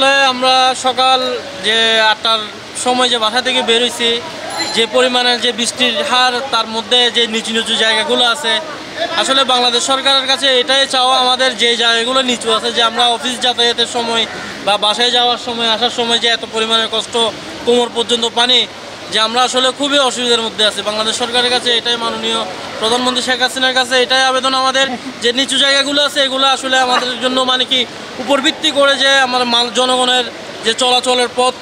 আসলে আমরা সকাল যে 8টার সময় যে বাসা থেকে বের হইছি, যে পরিমাণের যে বৃষ্টির হার, তার মধ্যে যে নিচু নিচু জায়গাগুলো আছে, আসলে বাংলাদেশ সরকারের কাছে এটাই চাওয়া আমাদের, যে জায়গাগুলো নিচু আছে, যে আমরা অফিস যাতায়াতের সময় বা বাসায় যাওয়ার সময় আসার সময় যে এত পরিমাণের কষ্ট, কোমর পর্যন্ত পানি, যে আমরা আসলে খুবই অসুবিধার মধ্যে আছি। বাংলাদেশ সরকারের কাছে এটাই, মাননীয় প্রধানমন্ত্রী শেখ হাসিনার কাছে এটাই আবেদন আমাদের, যে নিচু জায়গাগুলো আছে এগুলো আসলে আমাদের জন্য মানে কি উপর ভিত্তি করে যে আমার জনগণের যে চলাচলের পথ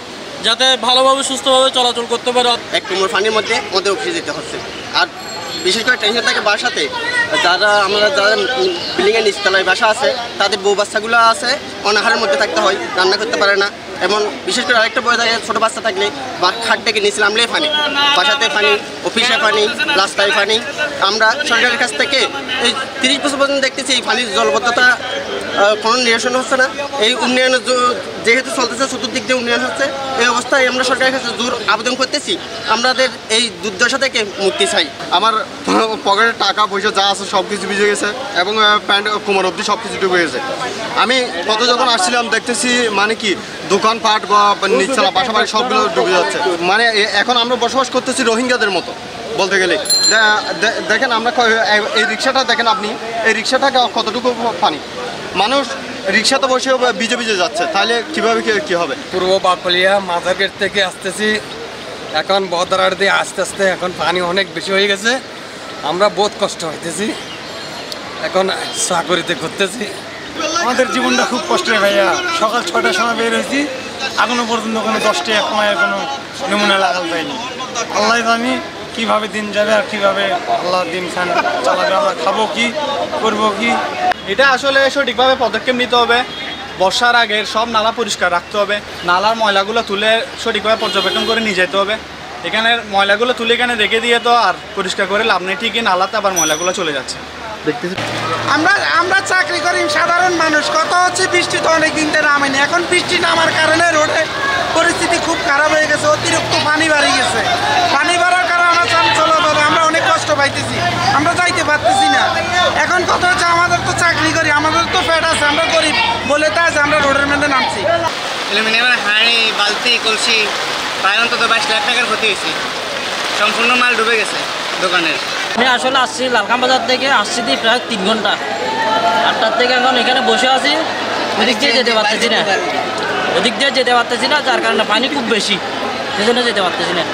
যাতে ভালোভাবে সুস্থভাবে চলাচল করতে পারে। এক কোমর পানির মধ্যে ওদের অফিসে যেতে হচ্ছে। আর বিশেষ করে টেনশন থাকে বাসাতে, যারা বিল্ডিংয়ের নিচতলায় বাসা আছে, তাদের বউ বাচ্চাগুলো আছে, অনাহারের মধ্যে থাকতে হয়, রান্না করতে পারে না। এবং বিশেষ করে আরেকটা বই থাকে, ছোটো বাচ্চা থাকলে বা খাট থেকে নিচে নামলেই পানি, বাসাতে পানি, অফিসে পানি, রাস্তায় পানি। আমরা সরকারের কাছ থেকে এই 30 বছর পর্যন্ত দেখতেছি এই পানির জলবদ্ধতা কোনো নিরসন হচ্ছে না। এই উন্নয়ন যেহেতু চলতেছে, চতুর্দিক দিয়ে উন্নয়ন হচ্ছে, এই অবস্থায় আমরা সরকারের কাছে জোর আবেদন করতেছি, আমাদের এই দুর্দশা থেকে মুক্তি চাই। আমার পকেটে টাকা পয়সা যা আছে সব কিছু ভিজে গেছে এবং প্যান্ট কোমর অবধি সব কিছু ডুবে গেছে। আমি কত যখন আসছিলাম দেখতেছি মানে কি দোকানপাট বা নিচতলা বাসা বাড়ি সবগুলো ডুবে যাচ্ছে। মানে এখন আমরা বসবাস করতেছি রোহিঙ্গাদের মতো বলতে গেলে। দেখেন আমরা এই রিক্সাটা দেখেন, আপনি এই রিক্সাটা কতটুকু পানি, মানুষ রিক্সাতে বসে ভিজে ভিজে যাচ্ছে, তাহলে কীভাবে কী হবে? পূর্ব বাকলিয়া মাজার গেট থেকে আসতেছি, এখন বদরার দিয়ে আস্তে আস্তে এখন পানি অনেক বেশি হয়ে গেছে, আমরা বহুত কষ্ট হইতেছি, এখন চাকরিতে ঘুরতেছি। আমাদের জীবনটা খুব কষ্টের ভাইয়া। সকাল 6টার সময় বের হয়েছি, এখনো পর্যন্ত কোনো 10টা এক মায়ের কোনো নমুনা লাগাল পাইনি। আল্লাহ জানি কীভাবে দিন যাবে আর কীভাবে আল্লাহ দিন খান চালাবে, আমরা খাবো কি, করবো কি। এটা আসলে সঠিকভাবে পদক্ষেপ নিতে হবে। বর্ষার আগের সব নালা পরিষ্কার রাখতে হবে, নালার ময়লাগুলো তুলে সঠিকভাবে পর্যবেক্ষণ করে নিয়ে যেতে হবে। এখানে ময়লাগুলো তুলে এখানে রেখে দিয়ে তো আর পরিষ্কার করে লাভ নেই, ঠিকই নালাতে আবার ময়লাগুলো চলে যাচ্ছে। আমরা চাকরি করি, সাধারণ মানুষ, কত হচ্ছে বৃষ্টি তো অনেক দিন ধরে নামেনি, এখন বৃষ্টি নামার কারণে রোডে পরিস্থিতি খুব খারাপ হয়ে গেছে, অতিরিক্ত পানি বাড়ি গেছে। পানি বাড়ার কারণে আমরা চলাচল আমরা অনেক কষ্ট পাইতেছি, আমরা যাইতে পারতেছি না। এখন কথা হচ্ছে আমাদের তো চাকরি করি, আমাদের তো পেট আছে, আমরা গরিব বলে তা আছে আমরা রোডের মধ্যে নামছি। হাঁড়ি, বালতি, কলসি প্রায় অন্তত 22 লাখ টাকার ক্ষতি হয়েছে, সম্পূর্ণ মাল ডুবে গেছে দোকানের। আমি আসলে আসছি লালখান বাজার থেকে, আসছি প্রায় 3 ঘন্টা, 8টার থেকে এখন এখানে বসে আছি, ওদিক দিয়ে যেতে পারতেছি না, যার কারণে পানি খুব বেশি, সেজন্য যেতে পারতেছি না।